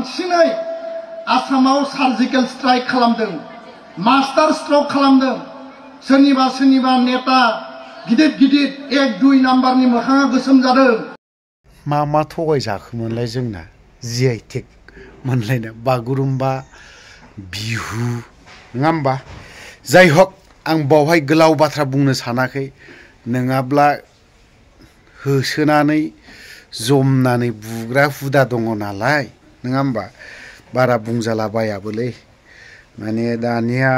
बांसिनै आसामाव surgical strike खालामदों मास्टार स्ट्रक खालामदों सोरनिबा नेता गिदिर गिदिर 1-2 नाम्बारनि मोखाङा गोसोम जादों मा थगाय जाखोमोनलाय जोंना जिआइ टेग मोनलायना बागुरुम्बा बिहु नङा होमबा जाय हक आं बावहाय गोलाव बाथ्रा बुंनो सानाखै नङाब्ला होसोनानै जमनानै बुग्रा हुदा दङ नालाय नङा होमबा बारा बुंजाला बायाबोलै माने दानिया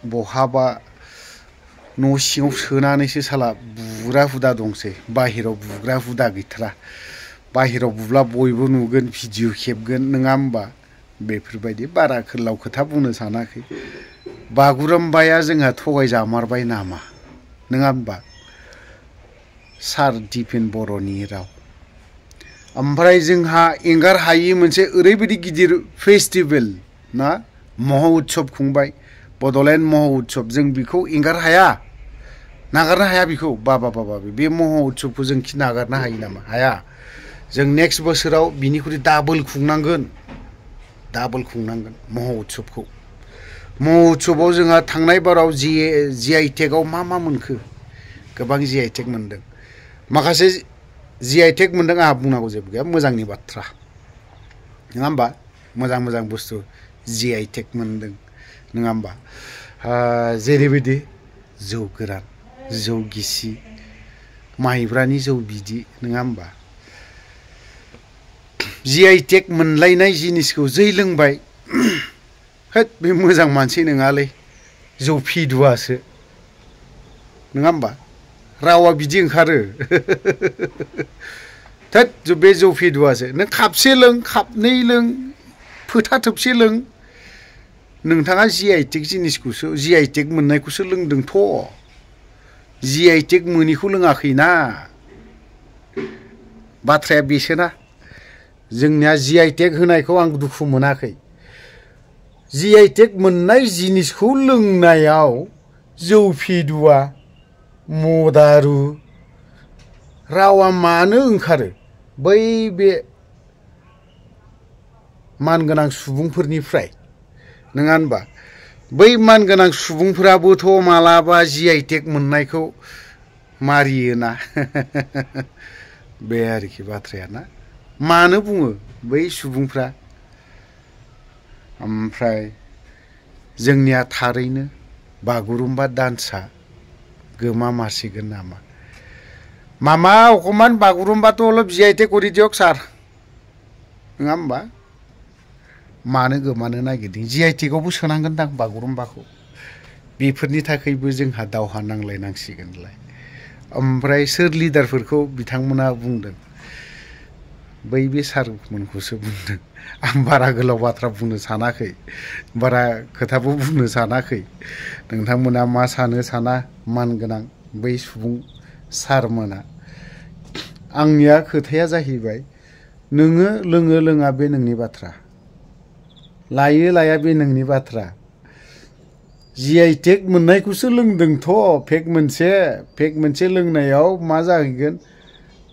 बहाबा न' सिङाव सोनानैसो साला बुग्रा हुदा दंसै बाहेराव बुग्रा हुदा गैथारा बाहेराव बुब्ला बयबो नुगोन भिडिअ खेबगोन नङा होमबा बेफोरबायदि बारा गोलाव खोथा बुंनो सानाखै बागुरुम्बाया जोंहा थगायजामारबाय नामा नङा होमबा सार दिपेन बर'नि राव ओमफ्राय जोंहा एंगार हायि मोनसे ओरैबायदि गिदिर फेस्टिभेल ना महत्सब खुंबाय बड'लेण्ड महत्सब जों बेखौ एंगार हाया नागारनो हाया बेखौ बाबा बे महत्सबखौ जों खि नागारनो हायो नामा हाया जों नेक्स्ट बोसोराव बिनिख्रुइ डाबल खुंनांगोन महत्सबखौ महत्सबाव जोंहा थांनाय बाराव जिआइ टेगआव मा मोनखो गोबां जिआइ टेग मोनदों माखासे जिआइ टेग मोनदों आंहा बुंनांगौ जेबो गैया मोजांनि बाथ्रा नङा होमबा मोजां बुस्थु जिआइ टेग मोनदों नङा होमबा जेरैबायदि जौ गोरान जौ गिसि माइब्रानि जौ बिदै नङा होमबा जिआइ टेग मोनलायनाय जिनिसखौ जै लोंबाय होद बे मोजां मानसि नङालै जौ फिदुआसो नङा होमबा रावा बिदि ओंखारो थोद बे जौ फिदुआसो नों खापसे लों खापनै लों फोथा थोबसे लों नोंथाङा जिआइ टेग जिनिसखौसो जिआइ टेग मोननायखौसो लोंदोंथ' जिआइ टेग मोनिखौ लोङाखैना बाथ्राया बेसोना जोंनिया जिआइ टेग होनायखौ आं दुखु मोनाखै जिआइ टेग मोननाय जिनिसखौ लोंनायाव जौ फिदुआ मदारु रावा मानो ओंखारो बै बे मानगोनां सुबुंफोरनिफ्राय नङा होनबा बै मानगोनां सुबुंफोराबोथ' मालाबा जिआइ टेग मोननायखौ मारियोना बे आरोखि बाथ्राया ना मानो बुङो बै सुबुंफ्रा ओमफ्राय जोंनिया थारैनो बागुरुम्बा डान्सआ गोमामारसिगोन नामा मामा अकमान बागुरुम्बाथ' अलप जिआइ टेग কৰি দিয়ক सार नङा होमबा मानो गोमानो नागिरदों जिआइ टेगआवबो सोनांगोनदां बागुरुम्बाखौ बेफोरनि थाखायबो जोंहा दावहा नांलायनांसिगोनलाय ओमफ्राय सोर लिडारफोरखौ बिथांमोना बुंदों बै बे सारमोनखौसो बुंदों आं बारा गोलाव बाथ्रा बुंनो सानाखै बारा खोथाबो बुंनो सानाखै नोंथांमोना मा सानो साना मानगोनां बै सुबुं सारमोना आंनिया खोथाया जाहैबाय नोङो लोङो लोङा बे नोंनि बाथ्रा लायो लाया बे नोंनि बाथ्रा जिआइ टेग मोननायखौसो लोंदोंथ' फेक मोनसे लोंनायाव मा जाहैगोन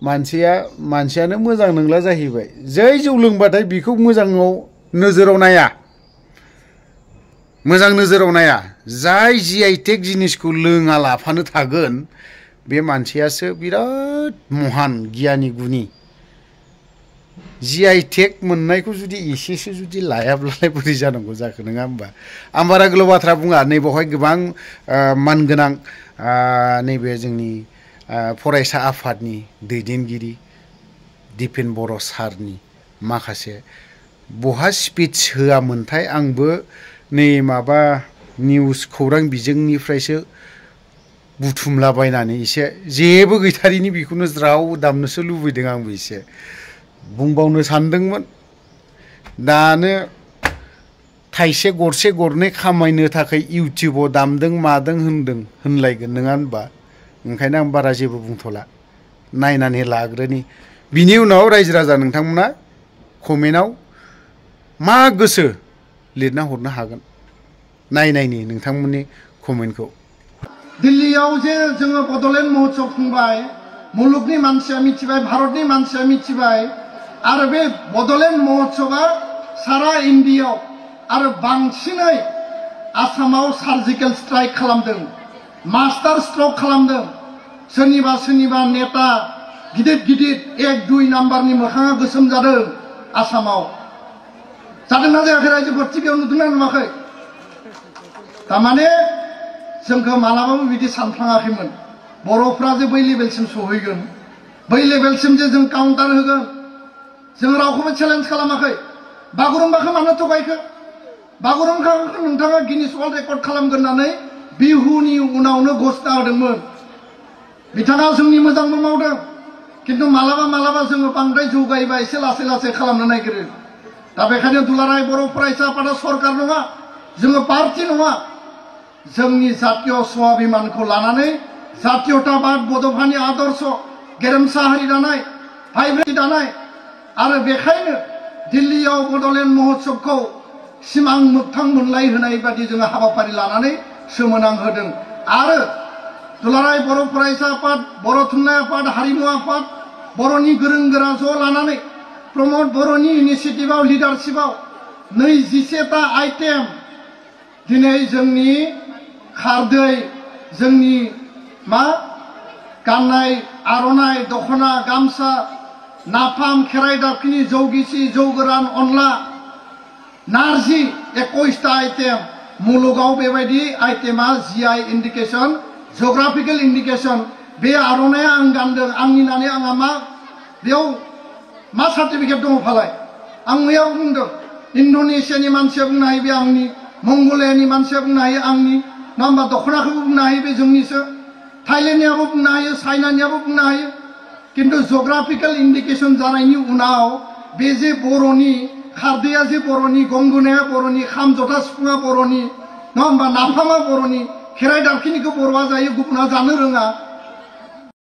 मानसियानो मोजां नंला जाहैबाय जै जौ लोंबाथाय बेखौ मोजाङाव नोजोराव नाया जाय जिआइ टेग जिनिसखौ लोङा लाफानो थागोन बे मानसियासो बिराद महान गियानि गुनि जिआइ टेग मोननायखौ जुदि एसेसो जुदि लायाब्लालाय बोरै जानांगौ जाखो नङा होमबा आं बारा गोलाव बाथ्रा बुङा नैबावहाय गोबां मानगोनां नैबे जोंनि फरायसा आफादनि दैदेनगिरि दिपेन बर' सारनि माखासे बहा स्पिच होआमोनथाय आंबो नै माबा निउस खौरां बिजोंनिफ्रायसो बुथुमलाबायनानै एसे जेबो गैथारिनि बेखौनो ज्राव दामनोसो लुबैदों आंबो एसे बुंबावनो सानदोंमोन दानो थाइसे गरसे गरनै खामायनो थाखाय इउटिउबाव दामदों मादों होनलायगोन नङा होनबा ओंखायनो आं बारा जेबो बुंथ'ला नायनानै लाग्रोनि बिनि उनाव रायजो राजा नोंथांमोना कमेन्टआव मा गोसो लिरना हरनो हागोन नायनायनि नोंथांमोननि कमेन्टखौ दिल्लीयाव जे जोङो बड'लेण्ड महत्सब खुंबाय मुलुगनि मानसिया मिथिबाय भारतनि मानसिया मिथिबाय आरो बे बड'लेण्ड महोत्सबा सारा इन्डियायाव आरो बांसिनै आसामाव सार्जिकेल स्ट्राइक खालामदों, मास्टार स्ट्रक खालामदों। सोरनिबा नेता गिदिर गिदिर 1-2 नाम्बारनि मोखाङा गोसोम जादों आसामाव। जादोंना जायाखै रायजोफोर? टिभियाव नुदोंना नुवाखै? थारमाने जोंखौ मालाबाबो बिदि सानफ्लाङाखैमोन बर'फ्रा जे बै लेभेलसिम सहैगोन, बै लेभेलसिम जे जों काउन्टार होगोन। जों रावखौबो चेलेन्ज खालामाखै। बागुरुम्बाखौ मानो थगायखो? बागुरुम्बाखौ नोंथाङा गिनिस वर्ल्ड रेकर्ड खालामगोन होननानै बिहुनि उनावनो घोषणा होदोंमोन। बिथाङा जोंनि मोजांबो मावदों, किन्तु मालाबा जोङो बांद्राय जौगायोबा एसे लासै खालामनो नागिरो। दा बेखायनो दुलाराय बर' फरायसा आफादा सरकार नङा, जोङो पार्टी नङा। जोंनि जातीय स्वाभिमानखौ लानानै जातीयताबाद, बड'फानि आदर्श, गेरेमसा हारि दानाय, भाइब्रेन्ट दानाय आरो बेखायनो दिल्लीयाव बड'लेण्ड महोत्सबखौ सिमां मोगथां मोनलाय होनाय बादि जोङो हाबाफारि लानानै सोमोनांहोदों। आरो दुलाराय बर' फरायसा आफाद, बर' थुनलाइ आफाद, हारिमु आफाद, बर'नि गोरों गोरा ज' लानानै प्रमद बर'नि इनिसिएटिभआव, लिडारशिपआव 21टा आइटेम दिनै जोंनि खारदै, जोंनि गाननाय आर'नाइ, दख'ना, गामसा, नाफाम, खेराइ दाफिनि, जौ गिसि, जौ गोरान, अनला, नारजि 21टा आइटेम। मुलुगाव बेबायदि आइटेमा GI इन्डिकेसन, जिअग्राफिकेल इन्डिकेसन। बे आर'नाइया आं गानदों, आंनि होननानै आंहा बेयाव मा सार्टिफिकेट दङ फालाय? आं मैया बुंदों, इन्ड'नेसियानि मानसिया बुंनो हायो बे आंनि, मंग'लियानि मानसिया बुंनो हायो आंनि, नङा होमबा? दख'नाखौबो बुंनो हायो बे जोंनिसो, थाइलेण्डनियाबो बुंनो हायो, चाइनानियाबो बुंनो हायो। किन्तु जिअग्राफिकेल इन्डिकेसन जानायनि उनाव बे जे बर'नि, खारदैया जे बर'नि, गंगोनाया बर'नि, खाम जथा सिफुङा बर'नि, नङा होमबा? नाफामा बर'नि, खेराइ दाफिनिखौ बर'आ जायो, गुबुना जानो रोङा।